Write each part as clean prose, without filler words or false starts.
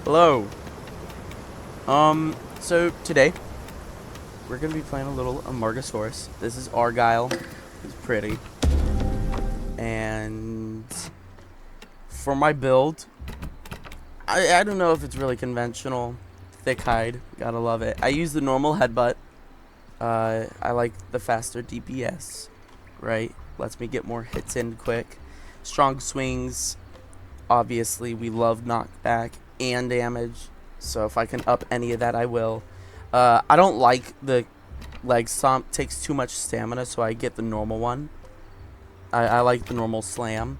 Hello. So today we're gonna be playing a little Amargasaurus. This is Argyle. He's pretty. And for my build, I don't know if it's really conventional. Thick hide, gotta love it. I use the normal headbutt. I like the faster DPS, right? Lets me get more hits in quick. Strong swings. Obviously, we love knockback and damage. So if I can up any of that, I will. I don't like the leg stomp. Takes too much stamina, so I get the normal one. I like the normal slam.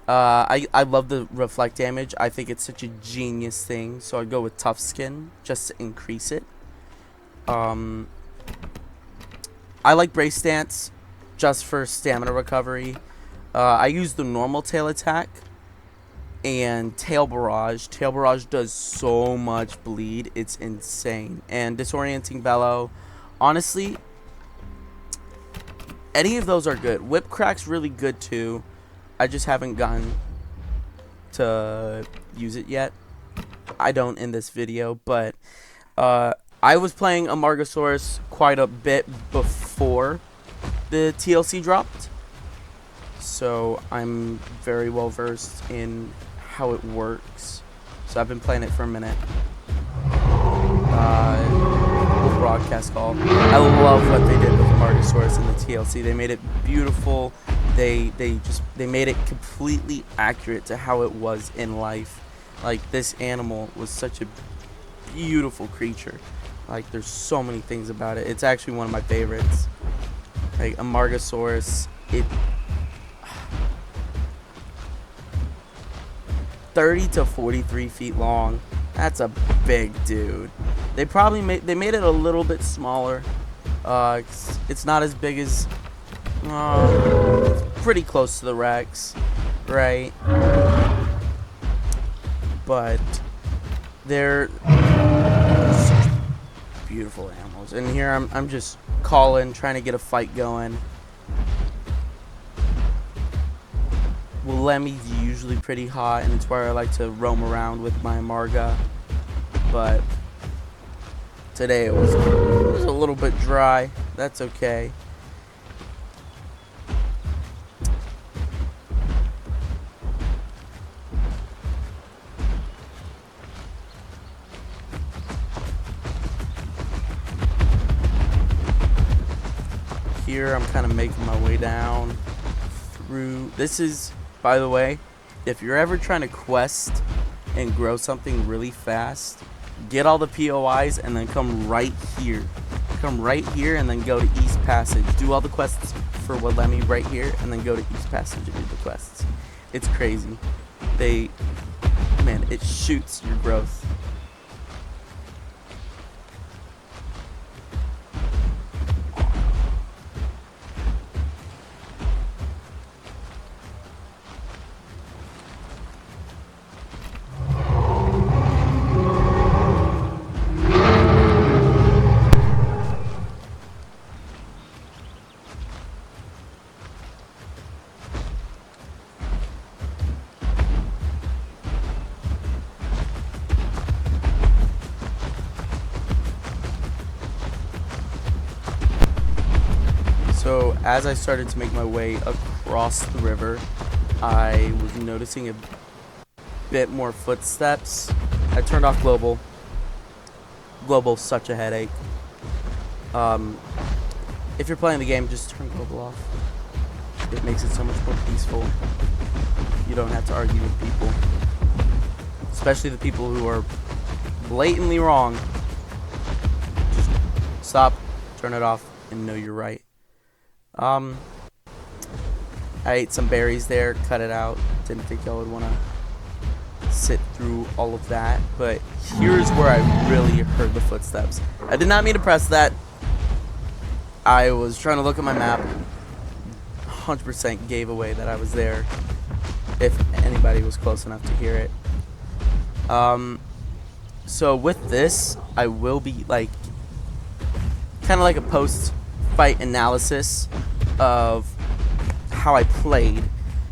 I love the reflect damage. I think it's such a genius thing. So I'd go with tough skin just to increase it. I like brace stance just for stamina recovery. I use the normal tail attack and tail barrage. Tail barrage does so much bleed, it's insane. And disorienting bellow, honestly, any of those are good. Whip crack's really good too. I just haven't gotten to use it yet. I don't in this video, but I was playing Amargasaurus quite a bit before the TLC dropped, so I'm very well versed in how it works. So I've been playing it for a minute. Little broadcast call. I love what they did with Amargasaurus in the TLC. They made it beautiful. They made it completely accurate to how it was in life. Like, this animal was such a beautiful creature. Like, there's so many things about it. It's actually one of my favorites. Like, Amargasaurus, 30 to 43 feet long. That's a big dude. They made it a little bit smaller. It's not as big as it's pretty close to the Rex, right? But they're such beautiful animals. And here I'm just calling, trying to get a fight going. Lemmy's usually pretty hot, and it's where I like to roam around with my Amarga. But today it was a little bit dry. That's okay. Here I'm kind of making my way down through. This is, by the way, if you're ever trying to quest and grow something really fast, get all the POIs and then come right here. Come right here and then go to East Passage. Do all the quests for Lemmy right here and then go to East Passage and do the quests. It's crazy. Man, it shoots your growth. So as I started to make my way across the river, I was noticing a bit more footsteps. I turned off global. Global's such a headache. If you're playing the game, just turn global off. It makes it so much more peaceful. You don't have to argue with people, especially the people who are blatantly wrong. Just stop, turn it off, and know you're right. I ate some berries there, cut it out. Didn't think y'all would want to sit through all of that, but here's where I really heard the footsteps. I did not mean to press that. I was trying to look at my map. 100% gave away that I was there, if anybody was close enough to hear it. So with this, I will be like kind of like a post-fight analysis of how I played,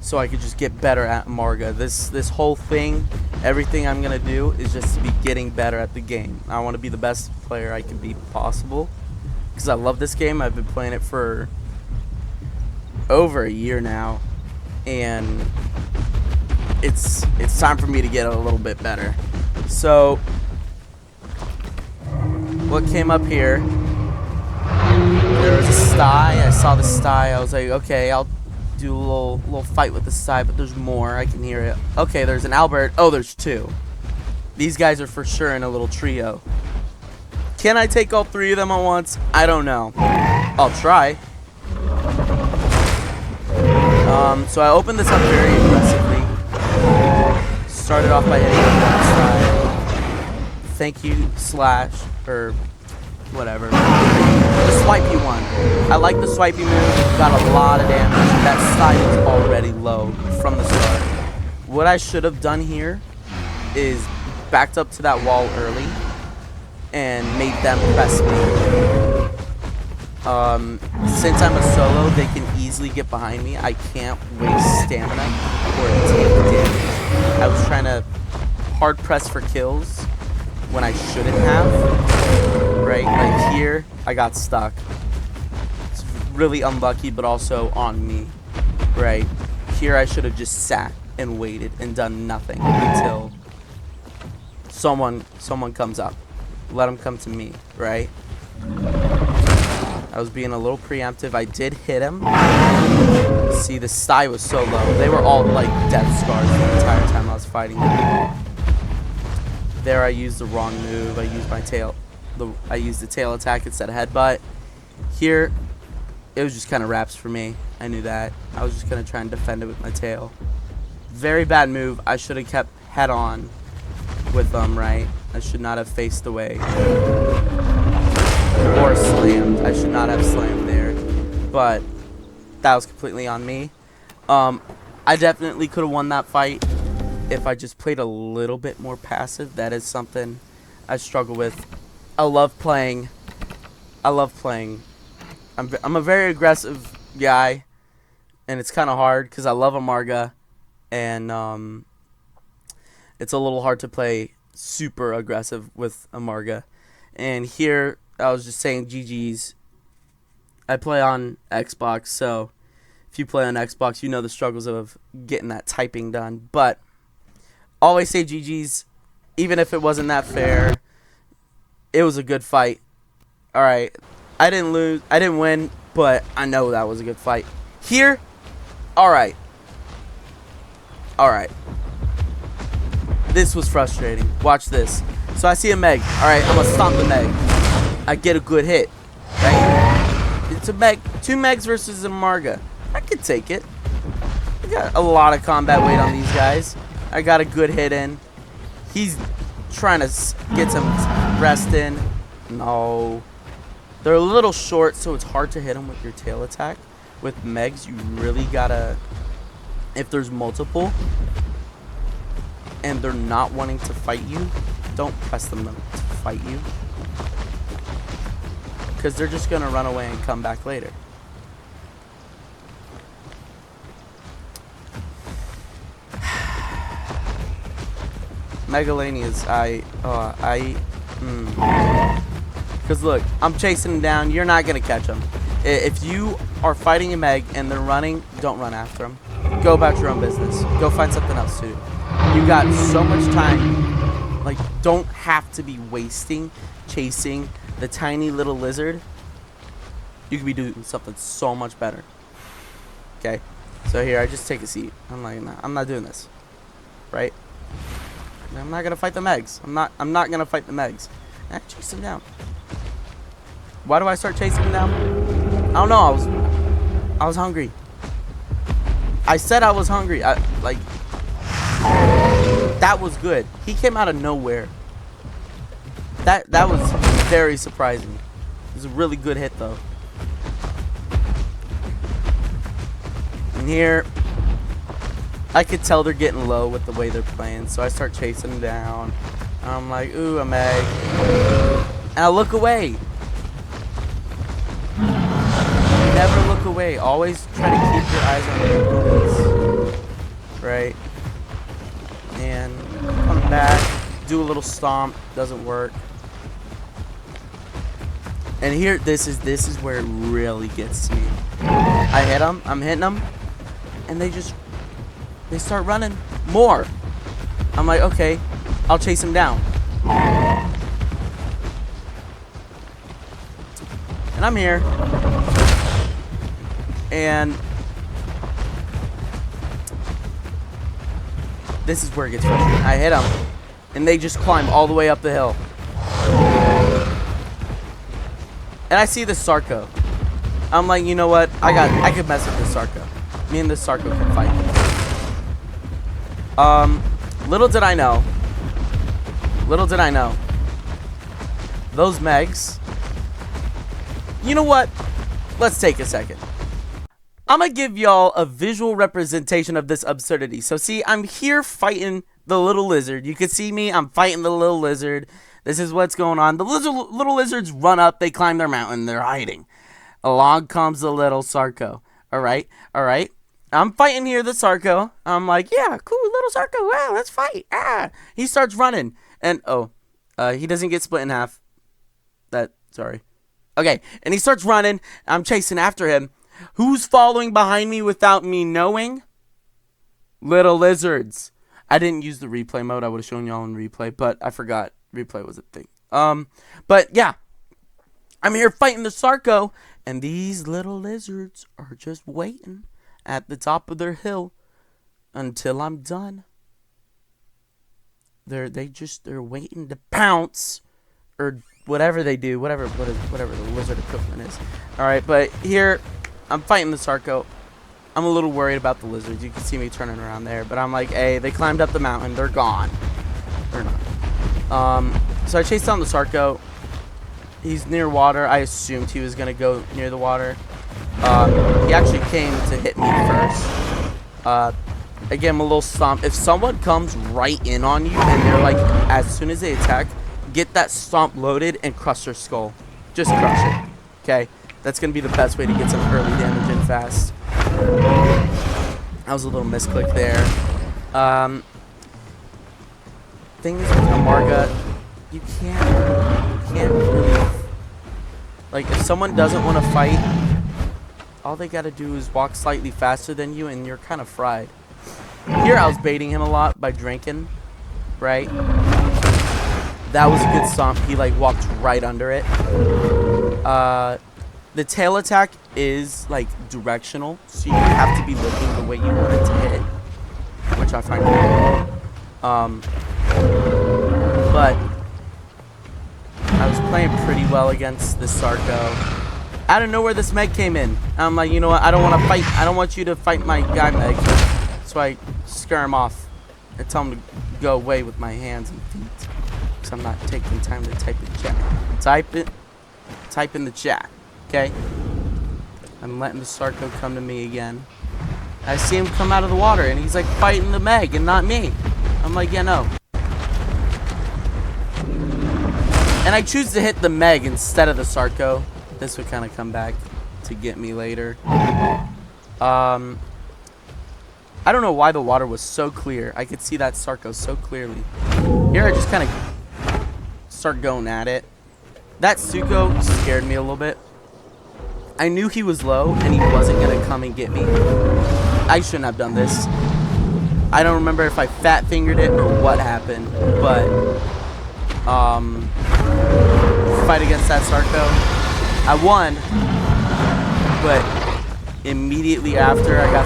so I could just get better at Amarga. This whole thing Everything I'm gonna do is just to be getting better at the game. I want to be the best player I can be possible, because I love this game. I've been playing it for over a year now, and it's time for me to get a little bit better. So what came up here, there was a sty. I saw the sty. I was like, okay, I'll do a little fight with the sty, but there's more. I can hear it. Okay, there's an Albert. Oh, there's two. These guys are for sure in a little trio. Can I take all three of them at once? I don't know. I'll try. So I opened this up very aggressively. Started off by hitting one side. Thank you, slash, or whatever. The swipey one. I like the swipey move. Got a lot of damage. That side was already low from the start. What I should have done here is backed up to that wall early and made them press me. Since I'm a solo, they can easily get behind me. I can't waste stamina or take damage. I was trying to hard press for kills when I shouldn't have. Right, like here, I got stuck. It's really unlucky, but also on me. Right, here I should have just sat and waited and done nothing until someone comes up. Let them come to me, right? I was being a little preemptive. I did hit him. See, the sty was so low. They were all like death scars the entire time I was fighting them. There I used the wrong move. I used my tail. I used the tail attack instead of headbutt. Here, it was just kind of wraps for me. I knew that. I was just going to try and defend it with my tail. Very bad move. I should have kept head on with them, right? I should not have faced away. Or slammed. I should not have slammed there. But that was completely on me. I definitely could have won that fight if I just played a little bit more passive. That is something I struggle with. I love playing. I'm a very aggressive guy, and it's kind of hard because I love Amarga, and it's a little hard to play super aggressive with Amarga. And here I was just saying GG's. I play on Xbox, so if you play on Xbox, you know the struggles of getting that typing done. But always say GG's, even if it wasn't that fair. It was a good fight. Alright. I didn't lose. I didn't win, but I know that was a good fight. Here, alright. Alright. This was frustrating. Watch this. So I see a Meg. Alright, I'm going to stomp the Meg. I get a good hit. Right? It's a Meg. 2 Megs versus a Amarga. I could take it. I got a lot of combat weight on these guys. I got a good hit in. He's trying to get some rest in. No. They're a little short, so it's hard to hit them with your tail attack. With Megs, you really gotta, if there's multiple and they're not wanting to fight you, don't press them to fight you, because they're just gonna run away and come back later. Megalanias, because look, I'm chasing him down. You're not going to catch him. If you are fighting a Meg and they're running, don't run after them. Go about your own business. Go find something else to do. You got so much time. Like, don't have to be wasting chasing the tiny little lizard. You could be doing something so much better. Okay? So here, I just take a seat. I'm like, nah, I'm not doing this. Right? I'm not gonna fight the Megs. I'm not gonna fight the Megs. I chase him down. Why do I start chasing him down? I don't know. I was hungry. I said I was hungry. That was good. He came out of nowhere. That was very surprising. It was a really good hit though. And here, I could tell they're getting low with the way they're playing, so I start chasing them down. I'm like, ooh, a Meg. And I look away. Never look away. Always try to keep your eyes on your opponents. Right? And come back, do a little stomp, doesn't work. And here, this is where it really gets to me. I hit them, I'm hitting them, and they start running more. I'm like, okay, I'll chase him down. And I'm here. And this is where it gets frustrating. I hit them, and they just climb all the way up the hill. And I see the Sarco. I'm like, you know what? I could mess with the Sarco. Me and the Sarco can fight. Little did I know. Those Megs. You know what? Let's take a second. I'm gonna give y'all a visual representation of this absurdity. So see, I'm here fighting the little lizard. You can see me, I'm fighting the little lizard. This is what's going on. The little lizards run up, they climb their mountain, they're hiding. Along comes the little Sarco. Alright. I'm fighting here the Sarco. I'm like, yeah, cool, little Sarco, wow, let's fight. He starts running. And he doesn't get split in half. Sorry. Okay, and he starts running. I'm chasing after him. Who's following behind me without me knowing? Little lizards. I didn't use the replay mode. I would have shown y'all in replay, but I forgot replay was a thing. But yeah, I'm here fighting the Sarco, and these little lizards are just waiting at the top of their hill until I'm done. They're waiting to pounce or whatever they do, whatever the lizard equivalent is. All right, but here I'm fighting the Sarco. I'm a little worried about the lizards. You can see me turning around there, but I'm like, hey, they climbed up the mountain. They're gone. They're not. So I chased down the Sarco. He's near water. I assumed he was gonna go near the water. He actually came to hit me first. Again, a little stomp. If someone comes right in on you and they're like, as soon as they attack, get that stomp loaded and crush their skull. Just crush it. Okay? That's going to be the best way to get some early damage in fast. That was a little misclick there. Things with Amarga, you can't really... Like, if someone doesn't want to fight, all they got to do is walk slightly faster than you and you're kind of fried. Here I was baiting him a lot by drinking, right? That was a good stomp. He like walked right under it. The tail attack is like directional, so you have to be looking the way you want it to hit, which I find cool. But I was playing pretty well against the Sarco. Out of nowhere, this Meg came in. I'm like, you know what? I don't want to fight. I don't want you to fight my guy, Meg. So I scare him off. I tell him to go away with my hands and feet. Because I'm not taking time to type in chat. Type in the chat. Okay? I'm letting the Sarco come to me again. I see him come out of the water and he's like fighting the Meg and not me. I'm like, yeah, no. And I choose to hit the Meg instead of the Sarco. This would kind of come back to get me later. I don't know why the water was so clear. I could see that Sarco so clearly. Here I just kind of start going at it. That Suko scared me a little bit. I knew he was low and he wasn't going to come and get me. I shouldn't have done this. I don't remember if I fat fingered it or what happened, but fight against that Sarco. I won, but immediately after I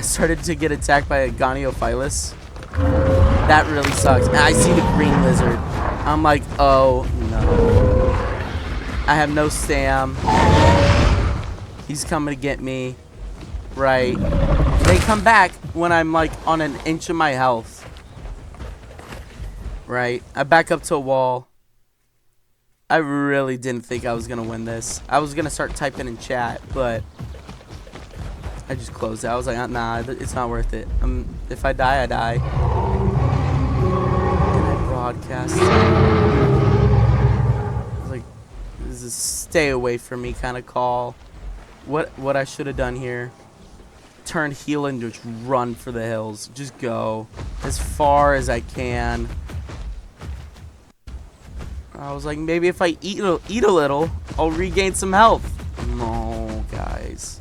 started to get attacked by a Goniophilus. That really sucks. And I see the green lizard. I'm like, oh no. I have no stam. He's coming to get me. Right. They come back when I'm like on an inch of my health. Right. I back up to a wall. I really didn't think I was going to win this. I was going to start typing in chat, but I just closed it. I was like, nah, it's not worth it. If I die, I die. And I broadcast. I was like, this is a stay away from me kind of call. What I should have done here. turn heel and just run for the hills. Just go as far as I can. I was like, maybe if I eat a little, I'll regain some health. No, guys.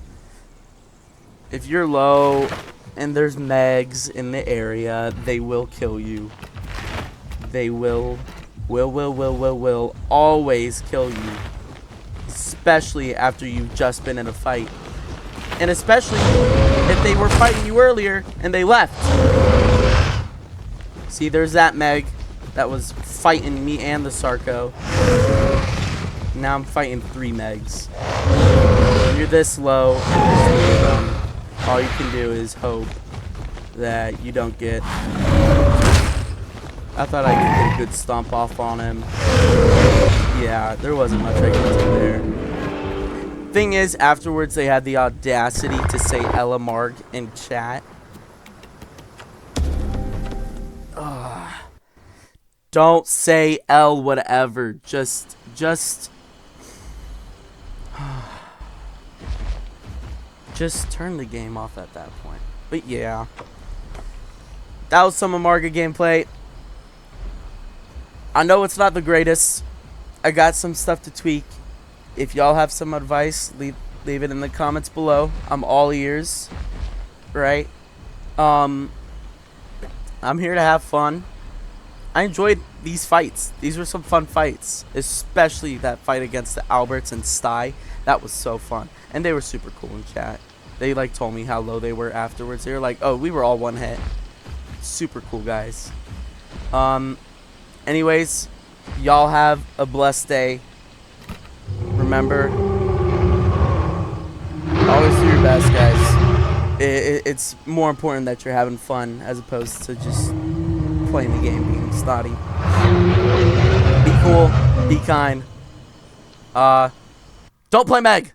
If you're low and there's megs in the area, they will kill you. They will always kill you. Especially after you've just been in a fight. And especially if they were fighting you earlier and they left. See, there's that Meg that was fighting me and the Sarco. Now I'm fighting 3 Megs. When you're this low and there's 3 of them, all you can do is hope that you don't get... I thought I could get a good stomp off on him. Yeah, there wasn't much I could do there. Thing is, afterwards they had the audacity to say Elamarg in chat. Ugh. Don't say L whatever. Just turn the game off at that point. But yeah, that was some Amarga gameplay. I know it's not the greatest. I got some stuff to tweak. If y'all have some advice, leave it in the comments below. I'm all ears, right? I'm here to have fun. I enjoyed these fights. These were some fun fights, especially that fight against the Alberts and Sty. That was so fun, and they were super cool in chat. They like told me how low they were afterwards. They were like, "Oh, we were all one hit." Super cool guys. Anyways, y'all have a blessed day. Remember, always do your best, guys. It's more important that you're having fun as opposed to just playing the game being snotty. Be cool, be kind. Don't play Meg.